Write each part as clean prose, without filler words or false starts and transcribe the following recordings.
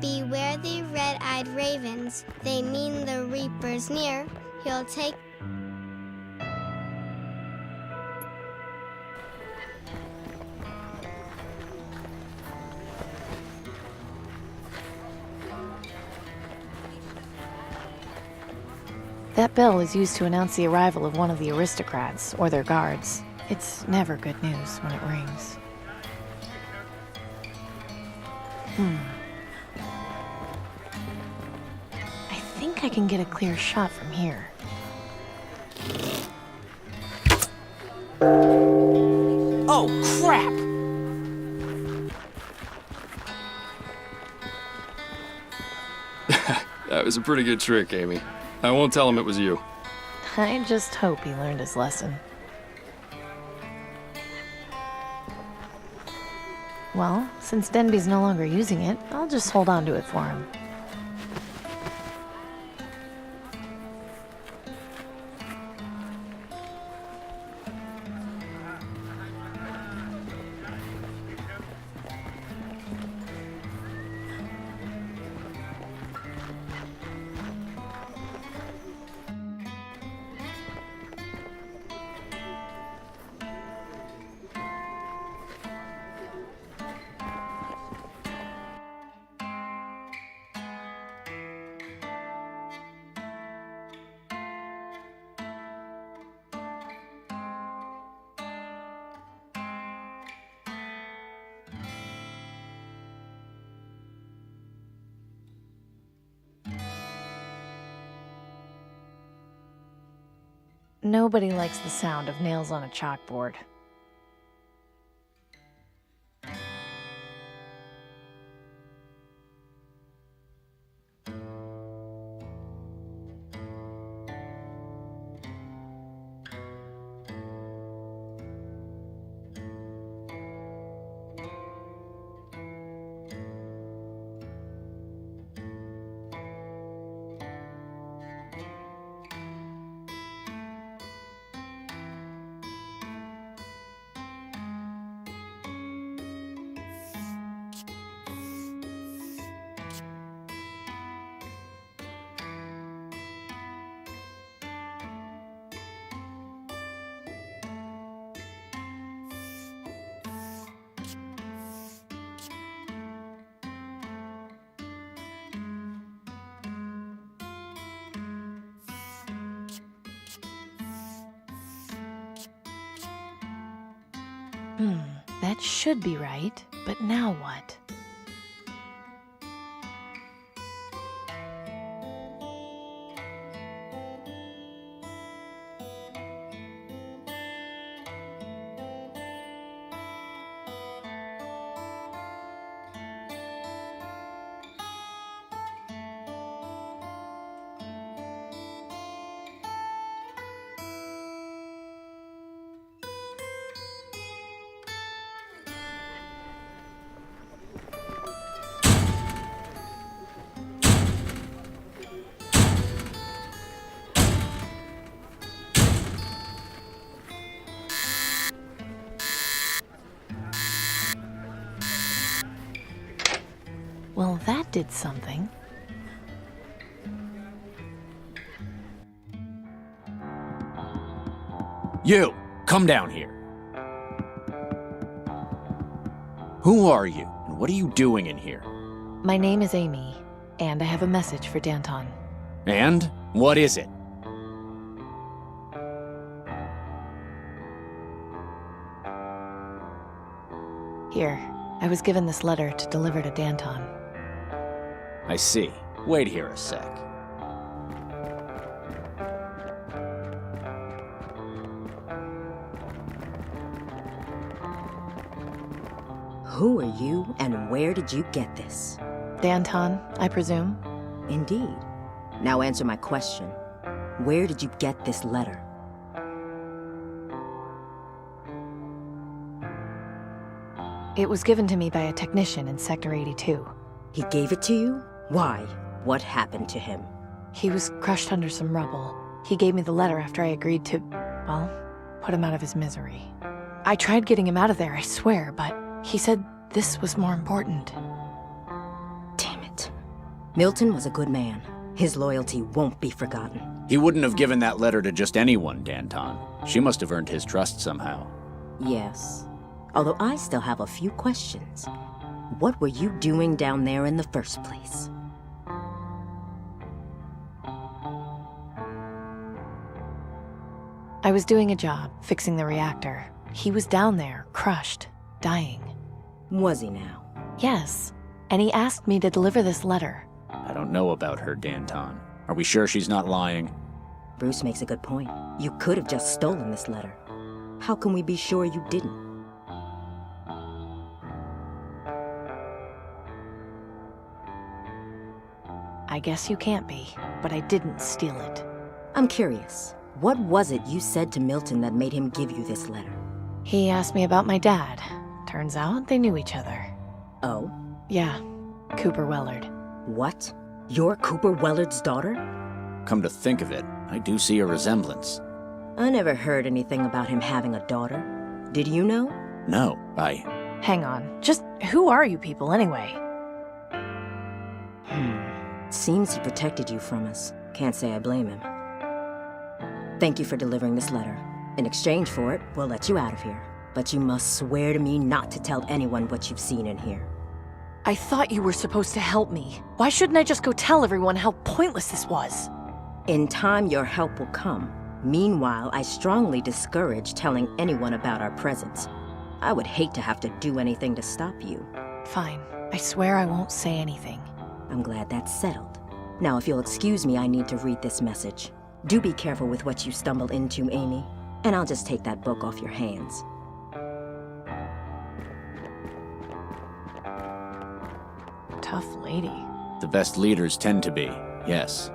Beware the red-eyed ravens, they mean the reaper's near. He'll take... That bell is used to announce the arrival of one of the aristocrats, or their guards. It's never good news when it rings. I think I can get a clear shot from here. Oh, crap! That was a pretty good trick, Amy. I won't tell him it was you. I just hope he learned his lesson. Well, since Denby's no longer using it, I'll just hold on to it for him. Nobody likes the sound of nails on a chalkboard. That should be right, but now what? Well, that did something. You! Come down here. Who are you, and what are you doing in here? My name is Amy, and I have a message for Danton. And? What is it? Here, I was given this letter to deliver to Danton. I see. Wait here a sec. Who are you, and where did you get this? Danton, I presume? Indeed. Now answer my question. Where did you get this letter? It was given to me by a technician in Sector 82. He gave it to you? Why? What happened to him? He was crushed under some rubble. He gave me the letter after I agreed to, well, put him out of his misery. I tried getting him out of there, I swear, but he said this was more important. Milton was a good man. His loyalty won't be forgotten. He wouldn't have given that letter to just anyone, Danton. She must have earned his trust somehow. Yes. Although I still have a few questions. What were you doing down there in the first place? I was doing a job, fixing the reactor. He was down there, crushed, dying. Was he now? Yes, and he asked me to deliver this letter. I don't know about her, Danton. Are we sure she's not lying? Bruce makes a good point. You could have just stolen this letter. How can we be sure you didn't? I guess you can't be, but I didn't steal it. I'm curious. What was it you said to Milton that made him give you this letter? He asked me about my dad. Turns out they knew each other. Oh? Yeah, Cooper Wellard. What? You're Cooper Wellard's daughter? Come to think of it, I do see a resemblance. I never heard anything about him having a daughter. Did you know? No, Hang on, just who are you people anyway? Seems he protected you from us. Can't say I blame him. Thank you for delivering this letter. In exchange for it, we'll let you out of here. But you must swear to me not to tell anyone what you've seen in here. I thought you were supposed to help me. Why shouldn't I just go tell everyone how pointless this was? In time, your help will come. Meanwhile, I strongly discourage telling anyone about our presence. I would hate to have to do anything to stop you. Fine, I swear I won't say anything. I'm glad that's settled. Now, if you'll excuse me, I need to read this message. Do be careful with what you stumble into, Amy. And I'll just take that book off your hands. Tough lady. the best leaders tend to be, yes.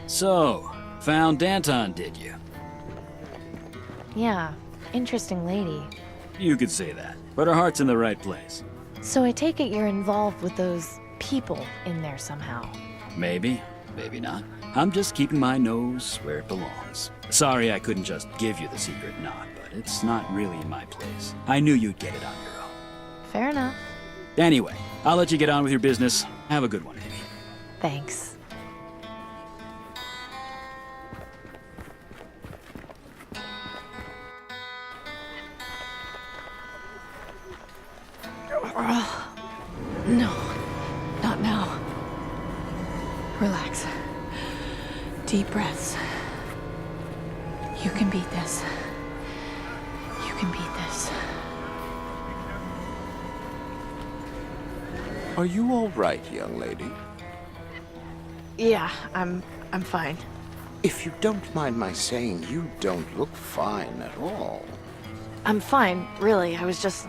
So, found Danton, did you? Yeah, interesting lady. You could say that, but her heart's in the right place. So I take it you're involved with those people in there somehow. Maybe, maybe not. I'm just keeping my nose where it belongs. Sorry I couldn't just give you the secret knot, but it's not really in my place. I knew you'd get it on your own. Fair enough. Anyway, I'll let you get on with your business. Have a good one, Amy. Thanks. No, not now. Relax. Deep breaths. You can beat this. You can beat this. Are you all right, young lady? Yeah, I'm fine. If you don't mind my saying, you don't look fine at all. I'm fine, really. I was just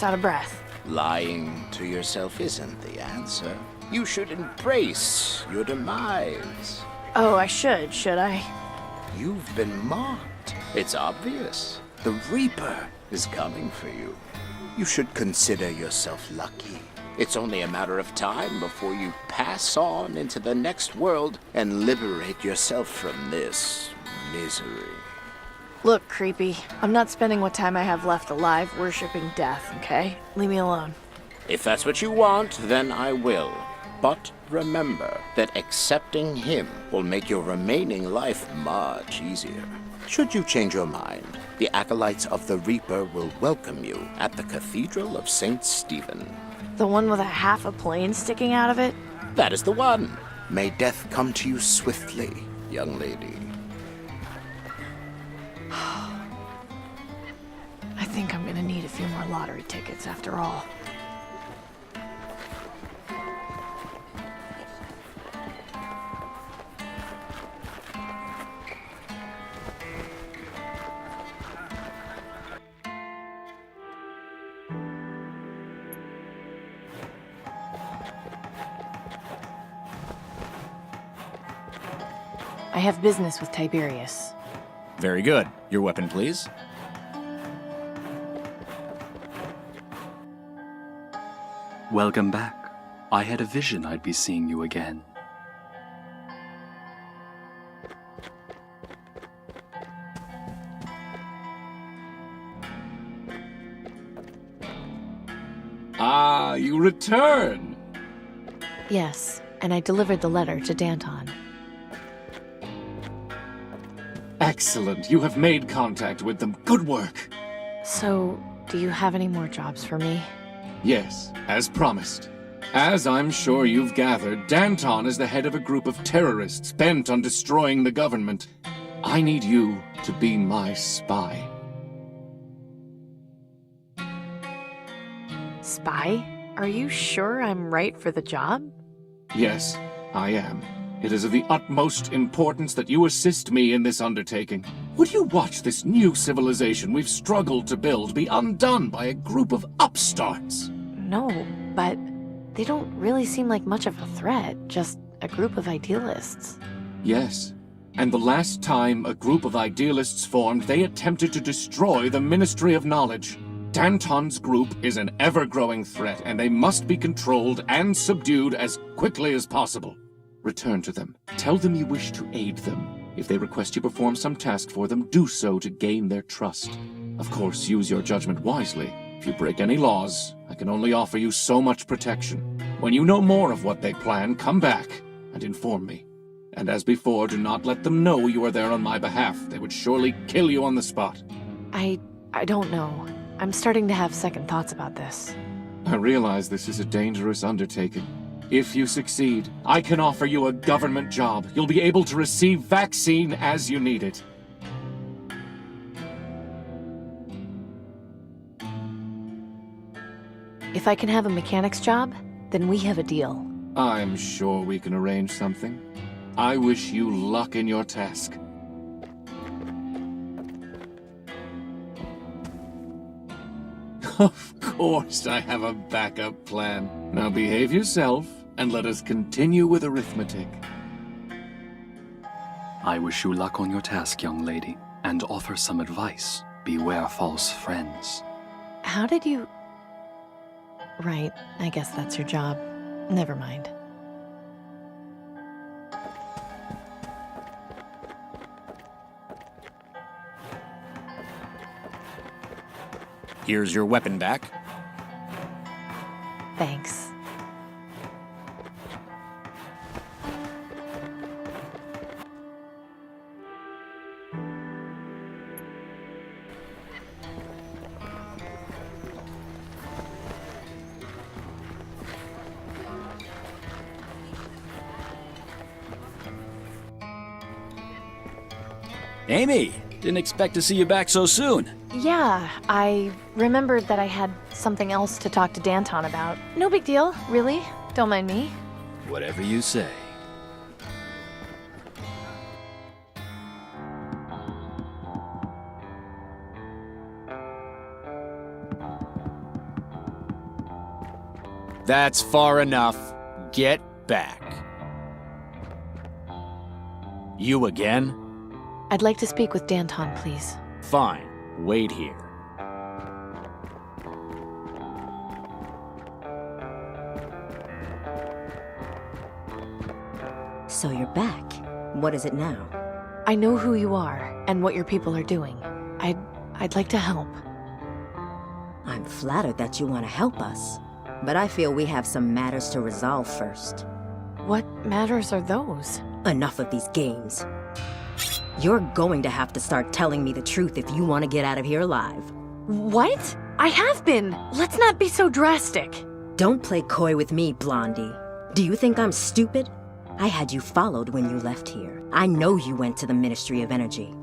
out of breath. Lying to yourself isn't the answer. You should embrace your demise. Oh, I should I? You've been marked. It's obvious. The Reaper is coming for you. You should consider yourself lucky. It's only a matter of time before you pass on into the next world and liberate yourself from this misery. Look, creepy. I'm not spending what time I have left alive worshipping death, okay? Leave me alone. If that's what you want, then I will. But remember that accepting him will make your remaining life much easier. Should you change your mind, the acolytes of the Reaper will welcome you at the Cathedral of St. Stephen. The one with a half a plane sticking out of it? That is the one. May death come to you swiftly, young lady. I think I'm gonna need a few more lottery tickets after all. I have business with Tiberius. Very good. Your weapon, please. Welcome back. I had a vision I'd be seeing you again. Ah, you return! Yes, and I delivered the letter to Danton. Excellent. You have made contact with them. Good work. So, do you have any more jobs for me? Yes, as promised. As I'm sure you've gathered, Danton is the head of a group of terrorists bent on destroying the government. I need you to be my spy. Spy? Are you sure I'm right for the job? Yes, I am. It is of the utmost importance that you assist me in this undertaking. Would you watch this new civilization we've struggled to build be undone by a group of upstarts? No, but they don't really seem like much of a threat, just a group of idealists. Yes, and the last time a group of idealists formed, they attempted to destroy the Ministry of Knowledge. Danton's group is an ever-growing threat, and they must be controlled and subdued as quickly as possible. Return to them. Tell them you wish to aid them. If they request you perform some task for them, do so to gain their trust. Of course, use your judgment wisely. If you break any laws, I can only offer you so much protection. When you know more of what they plan, come back and inform me. And as before, do not let them know you are there on my behalf. They would surely kill you on the spot. I don't know. I'm starting to have second thoughts about this. I realize this is a dangerous undertaking. If you succeed, I can offer you a government job. You'll be able to receive vaccine as you need it. If I can have a mechanic's job, then we have a deal. I'm sure we can arrange something. I wish you luck in your task. Of course I have a backup plan. Now behave yourself, and let us continue with arithmetic. I wish you luck on your task, young lady, and offer some advice. Beware false friends. How did you... Right, I guess that's your job. Never mind. Here's your weapon back. Thanks. Amy, didn't expect to see you back so soon. Yeah, I remembered that I had something else to talk to Danton about. No big deal, really. Don't mind me. Whatever you say. That's far enough. Get back. You again? I'd like to speak with Danton, please. Fine. Wait here. So you're back. What is it now? I know who you are and what your people are doing. I'd like to help. I'm flattered that you want to help us, but I feel we have some matters to resolve first. What matters are those? Enough of these games. You're going to have to start telling me the truth if you want to get out of here alive. What? I have been. Let's not be so drastic. Don't play coy with me, Blondie. Do you think I'm stupid? I had you followed when you left here. I know you went to the Ministry of Energy.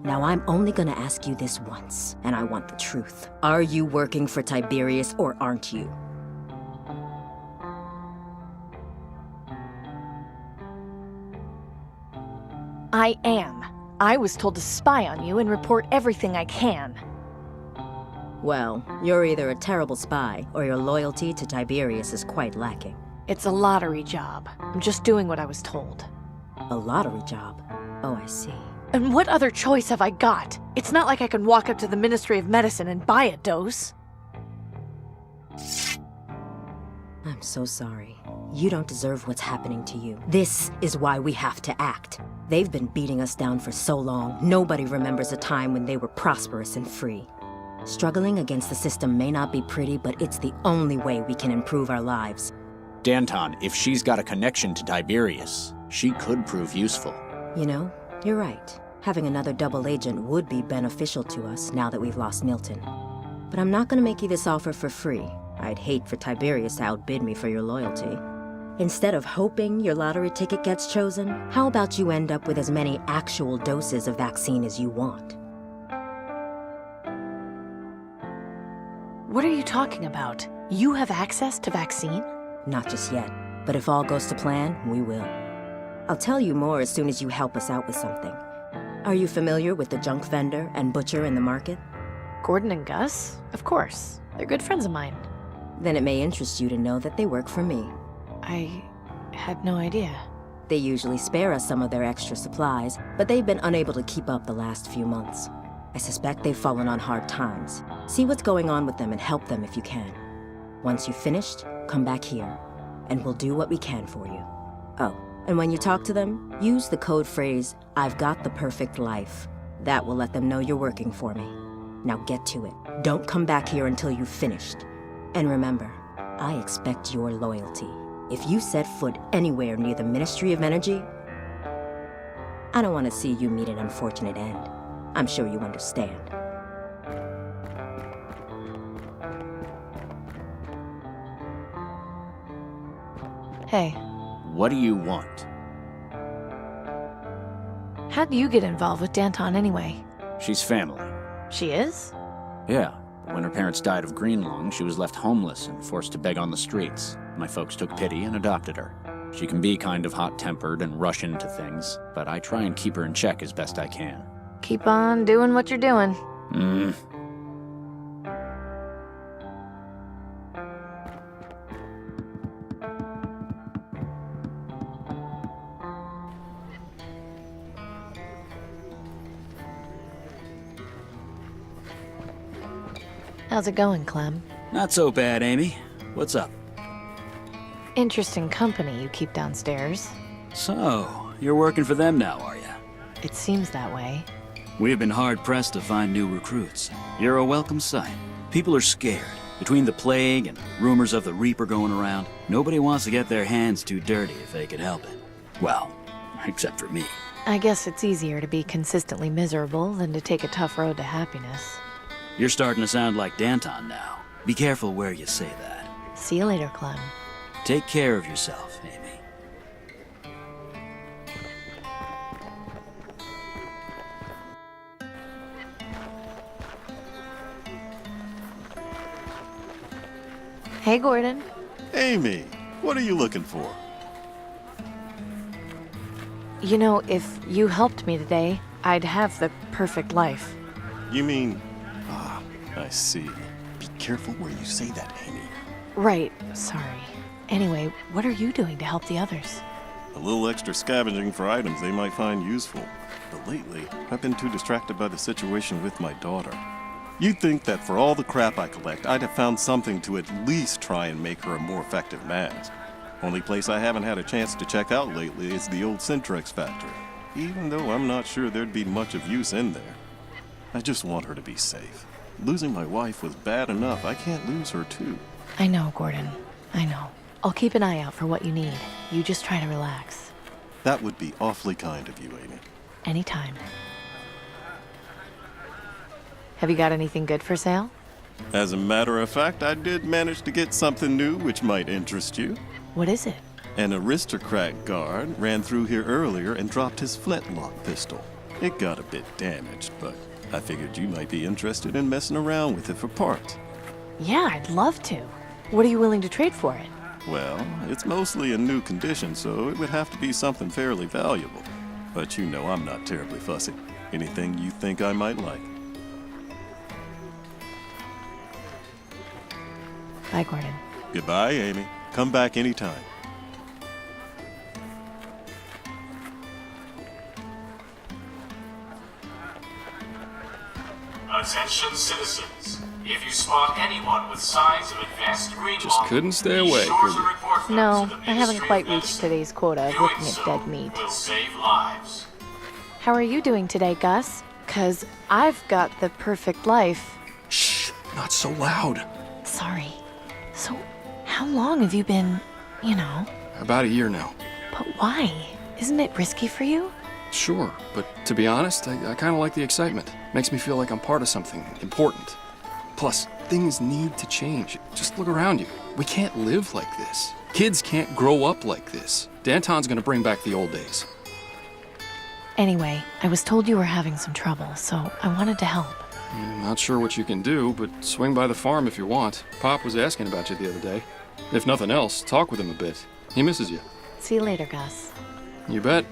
Now I'm only gonna ask you this once, and I want the truth. Are you working for Tiberius or aren't you? I am. I was told to spy on you and report everything I can. Well, you're either a terrible spy, or your loyalty to Tiberius is quite lacking. It's a lottery job. I'm just doing what I was told. A lottery job? Oh, I see. And what other choice have I got? It's not like I can walk up to the Ministry of Medicine and buy a dose. I'm so sorry. You don't deserve what's happening to you. This is why we have to act. They've been beating us down for so long, nobody remembers a time when they were prosperous and free. Struggling against the system may not be pretty, but it's the only way we can improve our lives. Danton, if she's got a connection to Tiberius, she could prove useful. You know, you're right. Having another double agent would be beneficial to us now that we've lost Milton. But I'm not gonna make you this offer for free. I'd hate for Tiberius to outbid me for your loyalty. Instead of hoping your lottery ticket gets chosen, how about you end up with as many actual doses of vaccine as you want? What are you talking about? You have access to vaccine? Not just yet, but if all goes to plan, we will. I'll tell you more as soon as you help us out with something. Are you familiar with the junk vendor and butcher in the market? Gordon and Gus? Of course. They're good friends of mine. Then it may interest you to know that they work for me. I had no idea. They usually spare us some of their extra supplies, but they've been unable to keep up the last few months. I suspect they've fallen on hard times. See what's going on with them and help them if you can. Once you've finished, come back here, and we'll do what we can for you. Oh, and when you talk to them, use the code phrase, "I've got the perfect life." That will let them know you're working for me. Now get to it. Don't come back here until you've finished. And remember, I expect your loyalty. If you set foot anywhere near the Ministry of Energy, I don't want to see you meet an unfortunate end. I'm sure you understand. Hey, What do you want? how'd you get involved with Danton anyway? She's family. She is? Yeah. When her parents died of green lung, she was left homeless and forced to beg on the streets. My folks took pity and adopted her. She can be kind of hot-tempered and rush into things, but I try and keep her in check as best I can. Keep on doing what you're doing. How's it going, Clem? Not so bad, Amy. What's up? Interesting company you keep downstairs. So, you're working for them now, are ya? It seems that way. We've been hard-pressed to find new recruits. You're a welcome sight. People are scared. Between the plague and rumors of the Reaper going around, nobody wants to get their hands too dirty if they could help it. Well, except for me. I guess it's easier to be consistently miserable than to take a tough road to happiness. You're starting to sound like Danton now. Be careful where you say that. See you later, Clem. Take care of yourself, Amy. Hey, Gordon. Amy, what are you looking for? You know, if you helped me today, I'd have the perfect life. You mean... Ah, I see. Be careful where you say that, Amy. Right, sorry. Anyway, what are you doing to help the others? A little extra scavenging for items they might find useful. But lately, I've been too distracted by the situation with my daughter. You'd think that for all the crap I collect, I'd have found something to at least try and make her a more effective mask. Only place I haven't had a chance to check out lately is the old Syntrex factory, even though I'm not sure there'd be much of use in there. I just want her to be safe. Losing my wife was bad enough. I can't lose her too. I know, Gordon. I know. I'll keep an eye out for what you need. You just try to relax. That would be awfully kind of you, Amy. Anytime. Have you got anything good for sale? As a matter of fact, I did manage to get something new which might interest you. What is it? An aristocrat guard ran through here earlier and dropped his flintlock pistol. It got a bit damaged, but I figured you might be interested in messing around with it for parts. Yeah, I'd love to. What are you willing to trade for it? Well, it's mostly in new condition, so it would have to be something fairly valuable. But you know I'm not terribly fussy. Anything you think I might like. Bye, Gordon. Goodbye, Amy. Come back anytime. Attention citizens. If you spot anyone with signs of advanced green Just lung, couldn't stay be away, sure could to you? report them No, to the I haven't Ministry quite of reached Medicine. today's quota of Doing looking at so dead meat. will save lives. How are you doing today, Gus? 'Cause I've got the perfect life. Shh. Not so loud. Sorry. So, how long have you been, you know? About a year now. But why? Isn't it risky for you? Sure, but to be honest, I kind of like the excitement. Makes me feel like I'm part of something important. Plus, things need to change. Just look around you. We can't live like this. Kids can't grow up like this. Danton's gonna bring back the old days. Anyway, I was told you were having some trouble, so I wanted to help. Not sure what you can do, but swing by the farm if you want. Pop was asking about you the other day. If nothing else, talk with him a bit. He misses you. See you later, Gus. You bet.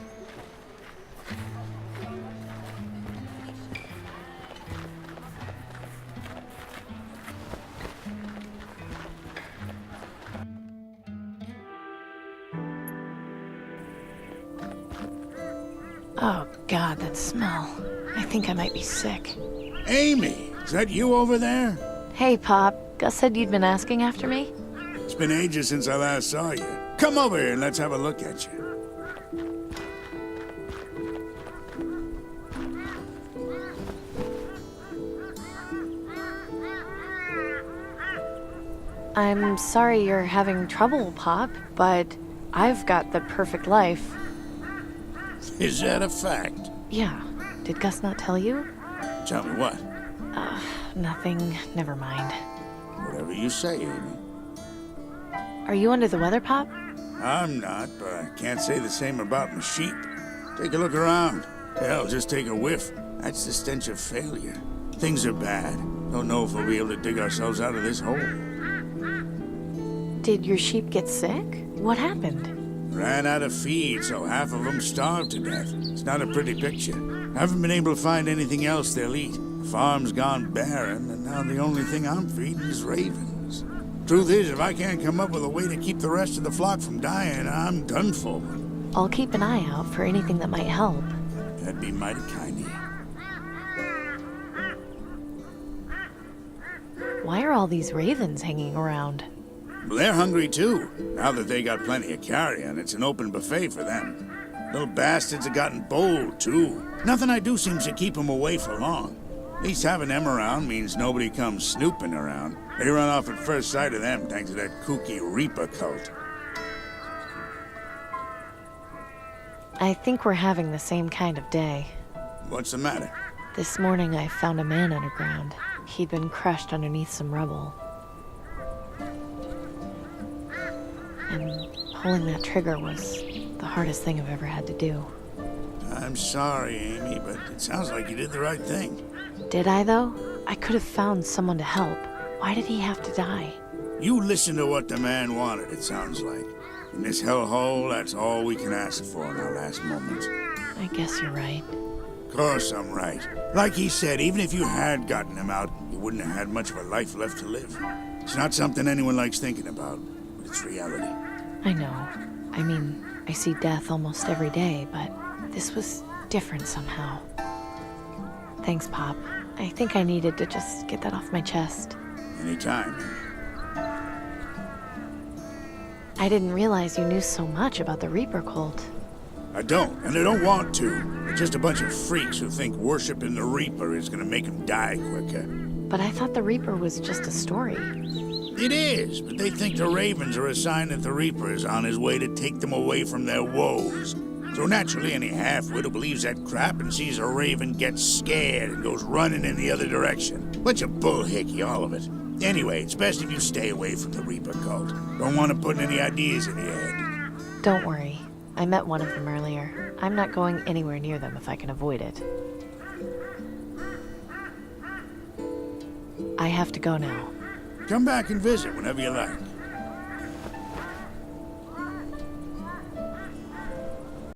Oh, God, that smell. I think I might be sick. Amy, is that you over there? Hey, Pop. Gus said you'd been asking after me? It's been ages since I last saw you. Come over here and let's have a look at you. I'm sorry you're having trouble, Pop, but I've got the perfect life. Is that a fact? Yeah. Did Gus not tell you? Tell me what? Nothing. Never mind. Whatever you say, Amy. Are you under the weather, Pop? I'm not, but I can't say the same about my sheep. Take a look around. Hell, just take a whiff. That's the stench of failure. Things are bad. Don't know if we'll be able to dig ourselves out of this hole. Did your sheep get sick? What happened? Ran out of feed, so half of them starved to death. It's not a pretty picture. Haven't been able to find anything else they'll eat. The farm's gone barren, and now the only thing I'm feeding is ravens. Truth is, if I can't come up with a way to keep the rest of the flock from dying, I'm done for. I'll keep an eye out for anything that might help. That'd be mighty kind of you. Why are all these ravens hanging around? Well, they're hungry too. Now that they got plenty of carrion, it's an open buffet for them. Little bastards have gotten bold too. Nothing I do seems to keep them away for long. At least having them around means nobody comes snooping around. They run off at first sight of them thanks to that kooky Reaper cult. I think we're having the same kind of day. What's the matter? This morning I found a man underground. He'd been crushed underneath some rubble. And pulling that trigger was the hardest thing I've ever had to do. I'm sorry, Amy, but it sounds like you did the right thing. Did I, though? I could have found someone to help. Why did he have to die? You listened to what the man wanted, it sounds like. In this hellhole, that's all we can ask for in our last moments. I guess you're right. Of course I'm right. Like he said, even if you had gotten him out, you wouldn't have had much of a life left to live. It's not something anyone likes thinking about, but it's reality. I know. I mean, I see death almost every day, but this was different somehow. Thanks, Pop. I think I needed to just get that off my chest. Anytime. I didn't realize you knew so much about the Reaper cult. I don't, and I don't want to. They're just a bunch of freaks who think worshiping the Reaper is gonna make them die quicker. But I thought the Reaper was just a story. It is, but they think the Ravens are a sign that the Reaper is on his way to take them away from their woes. So naturally, any half-wit who believes that crap and sees a Raven gets scared and goes running in the other direction. Bunch of bullhickey, all of it. Anyway, it's best if you stay away from the Reaper cult. Don't want to put any ideas in your head. Don't worry. I met one of them earlier. I'm not going anywhere near them if I can avoid it. I have to go now. Come back and visit whenever you like.